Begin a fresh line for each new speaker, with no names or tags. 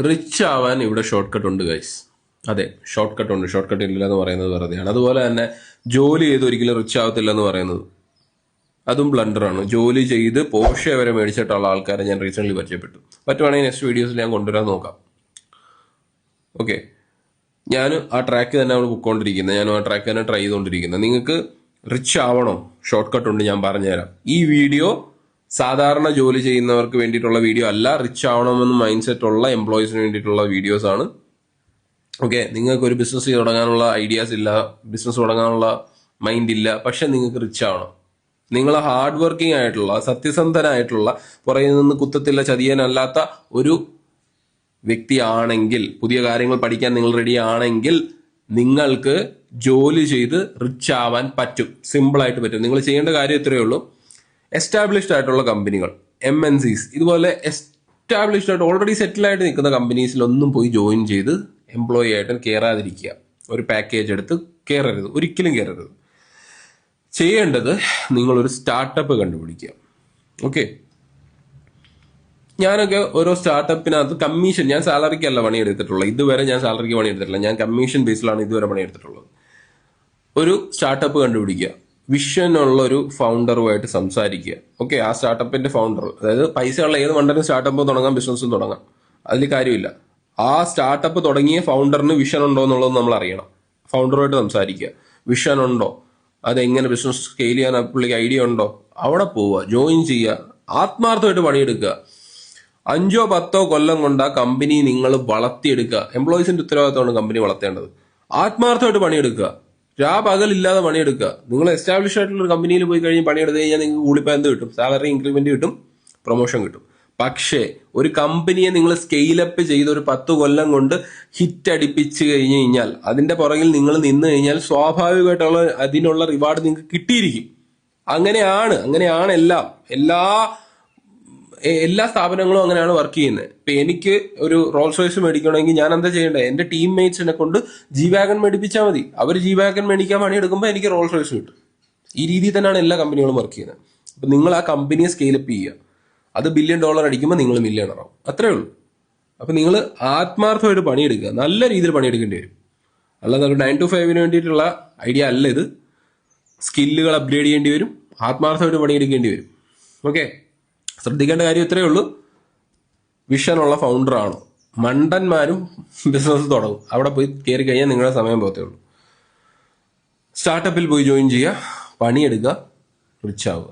Rich ആവാൻ ഇവിടെ short cut ഉണ്ട് ഗൈസ്. അതെ, ഷോർട്ട് കട്ട് ഉണ്ട്. ഷോർട്ട് കട്ട് ഇല്ല എന്ന് പറയുന്നത് വെറുതെയാണ്. അതുപോലെ തന്നെ ജോലി ചെയ്ത് ഒരിക്കലും റിച്ച് ആവത്തില്ല എന്ന് പറയുന്നത് അതും ബ്ലണ്ടറാണ്. ജോലി ചെയ്ത് പോർഷെ വരെ മേടിച്ചിട്ടുള്ള ആൾക്കാരെ ഞാൻ റീസെന്റ് പരിചയപ്പെട്ടു. പറ്റുവാണെങ്കിൽ നെക്സ്റ്റ് വീഡിയോസിൽ ഞാൻ കൊണ്ടുവരാൻ നോക്കാം. ഓക്കെ, ഞാൻ ആ ട്രാക്ക് തന്നെയാണ് പൊയ്ക്കൊണ്ടിരിക്കുന്നത്. ഞാൻ ആ ട്രാക്ക് തന്നെ ട്രൈ ചെയ്തുകൊണ്ടിരിക്കുന്നത്. നിങ്ങൾക്ക് റിച്ച് ആവണോ? ഷോർട്ട് കട്ട് ഉണ്ട്, ഞാൻ പറഞ്ഞുതരാം. ഈ വീഡിയോ സാധാരണ ജോലി ചെയ്യുന്നവർക്ക് വേണ്ടിയിട്ടുള്ള വീഡിയോ അല്ല. റിച്ച് ആവണമെന്ന് മൈൻഡ് സെറ്റ് ഉള്ള എംപ്ലോയീസിന് വേണ്ടിയിട്ടുള്ള വീഡിയോസ് ആണ്. ഓക്കെ, നിങ്ങൾക്ക് ഒരു ബിസിനസ് തുടങ്ങാനുള്ള ഐഡിയാസ് ഇല്ല, ബിസിനസ് തുടങ്ങാനുള്ള മൈൻഡ് ഇല്ല, പക്ഷെ നിങ്ങൾക്ക് റിച്ച് ആവണം. നിങ്ങൾ ഹാർഡ് വർക്കിംഗ് ആയിട്ടുള്ള, സത്യസന്ധനായിട്ടുള്ള, പുറകിൽ നിന്ന് കുത്തത്തില്ല ചതിയാനല്ലാത്ത ഒരു വ്യക്തിയാണെങ്കിൽ, പുതിയ കാര്യങ്ങൾ പഠിക്കാൻ നിങ്ങൾ റെഡി ആണെങ്കിൽ നിങ്ങൾക്ക് ജോലി ചെയ്ത് റിച്ച് ആവാൻ പറ്റും. സിമ്പിളായിട്ട് പറ്റും. നിങ്ങൾ ചെയ്യേണ്ട കാര്യം ഇത്രയേ ഉള്ളൂ. എസ്റ്റാബ്ലിഷ്ഡ് ആയിട്ടുള്ള കമ്പനികൾ, MNCs, ഇതുപോലെ എസ്റ്റാബ്ലിഷ്ഡ് ആയിട്ട് ഓൾറെഡി സെറ്റിൽ ആയിട്ട് നിൽക്കുന്ന കമ്പനീസിലൊന്നും പോയി ജോയിൻ ചെയ്ത് എംപ്ലോയി ആയിട്ട് കയറാതിരിക്കുക. ഒരു പാക്കേജ് എടുത്ത് കയറരുത്, ഒരിക്കലും കയറരുത്. ചെയ്യേണ്ടത് നിങ്ങളൊരു സ്റ്റാർട്ടപ്പ് കണ്ടുപിടിക്കുക. ഓക്കെ, ഞാനൊക്കെ ഓരോ സ്റ്റാർട്ടപ്പിനകത്ത് കമ്മീഷൻ, ഞാൻ സാലറിക്കല്ല പണിയെടുത്തിട്ടുള്ളത്. ഇതുവരെ ഞാൻ സാലറിക്ക് പണിയെടുത്തിട്ടില്ല. ഞാൻ കമ്മീഷൻ ബേസിലാണ് ഇതുവരെ പണിയെടുത്തിട്ടുള്ളത്. ഒരു സ്റ്റാർട്ടപ്പ് കണ്ടുപിടിക്കുക, വിഷനുള്ള ഒരു ഫൗണ്ടറുമായിട്ട് സംസാരിക്കുക. ഓക്കെ, ആ സ്റ്റാർട്ടപ്പിന്റെ ഫൗണ്ടർ, അതായത് പൈസയുള്ള ഏത് മണ്ടനും സ്റ്റാർട്ടപ്പ് തുടങ്ങാം, ബിസിനസ്സും തുടങ്ങാം, അതിൽ കാര്യമില്ല. ആ സ്റ്റാർട്ടപ്പ് തുടങ്ങിയ ഫൗണ്ടറിന് വിഷൻ ഉണ്ടോ എന്നുള്ളത് നമ്മൾ അറിയണം. ഫൗണ്ടറുമായിട്ട് സംസാരിക്കുക. വിഷൻ ഉണ്ടോ, അതെങ്ങനെ ബിസിനസ് സ്കെയിൽ ചെയ്യാൻ പുള്ളിക്ക് ഐഡിയ ഉണ്ടോ, അവിടെ പോവുക, ജോയിൻ ചെയ്യുക, ആത്മാർത്ഥമായിട്ട് പണിയെടുക്കുക. 5-10 കൊല്ലം കൊണ്ട് ആ കമ്പനി നിങ്ങൾ വളർത്തിയെടുക്കുക. എംപ്ലോയീസിന്റെ ഉത്തരവാദിത്തമാണ് കമ്പനി വളർത്തേണ്ടത്. ആത്മാർത്ഥമായിട്ട് പണിയെടുക്കുക, പകലില്ലാതെ പണിയെടുക്കുക. നിങ്ങൾ എസ്റ്റാബ്ലിഷ് ആയിട്ടുള്ള ഒരു കമ്പനിയിൽ പോയി കഴിഞ്ഞ് പണിയെടുത്ത് കഴിഞ്ഞാൽ നിങ്ങൾക്ക് കൂടിപ്പോൾ എന്ത് കിട്ടും? സാലറി ഇൻക്രിമെന്റ് കിട്ടും, പ്രൊമോഷൻ കിട്ടും. പക്ഷേ ഒരു കമ്പനിയെ നിങ്ങൾ സ്കെയിലപ്പ് ചെയ്ത് ഒരു 10 കൊല്ലം കൊണ്ട് ഹിറ്റ് അടിപ്പിച്ച് കഴിഞ്ഞ് കഴിഞ്ഞാൽ, അതിന്റെ പുറകിൽ നിങ്ങൾ നിന്ന് കഴിഞ്ഞാൽ സ്വാഭാവികമായിട്ടുള്ള അതിനുള്ള റിവാർഡ് നിങ്ങൾക്ക് കിട്ടിയിരിക്കും. അങ്ങനെയാണ് എല്ലാ സ്ഥാപനങ്ങളും അങ്ങനെയാണ് വർക്ക് ചെയ്യുന്നത്. ഇപ്പൊ എനിക്ക് ഒരു റോൾസ് റോയ്സ് മേടിക്കണമെങ്കിൽ ഞാൻ എന്താ ചെയ്യേണ്ടത്? എന്റെ ടീംമേറ്റ്സിനെ കൊണ്ട് G-Wagon മേടിപ്പിച്ചാൽ മതി. അവർ G-Wagon മേടിക്കാൻ പണിയെടുക്കുമ്പോൾ എനിക്ക് റോൾസ് റോയ്സ് കിട്ടും. ഈ രീതിയിൽ തന്നെയാണ് എല്ലാ കമ്പനികളും വർക്ക് ചെയ്യുന്നത്. അപ്പൊ നിങ്ങൾ ആ കമ്പനിയെ സ്കെയിലപ്പ് ചെയ്യുക. അത് $1 ബില്യൺ അടിക്കുമ്പോൾ നിങ്ങൾ മില്യണർ ആവും. അത്രേ ഉള്ളൂ. അപ്പൊ നിങ്ങൾ ആത്മാർത്ഥമായിട്ട് പണിയെടുക്കുക, നല്ല രീതിയിൽ പണിയെടുക്കേണ്ടി വരും. അല്ലാതെ ഒരു 9 to 5 വേണ്ടിയിട്ടുള്ള ഐഡിയ അല്ല ഇത്. സ്കില്ലുകൾ അപ്ഗ്രേഡ് ചെയ്യേണ്ടി വരും, ആത്മാർത്ഥമായിട്ട് പണിയെടുക്കേണ്ടി വരും. ഓക്കെ, ശ്രദ്ധിക്കേണ്ട കാര്യം ഇത്രയേ ഉള്ളൂ. വിഷനുള്ള ഫൗണ്ടർ ആണോ? മണ്ടന്മാരും ബിസിനസ് തുടങ്ങും. അവിടെ പോയി കയറി കഴിഞ്ഞാൽ നിങ്ങളുടെ സമയം പോകത്തേ ഉള്ളൂ. സ്റ്റാർട്ടപ്പിൽ പോയി ജോയിൻ ചെയ്യുക, പണിയെടുക്കുക, റിച്ച് ആവുക.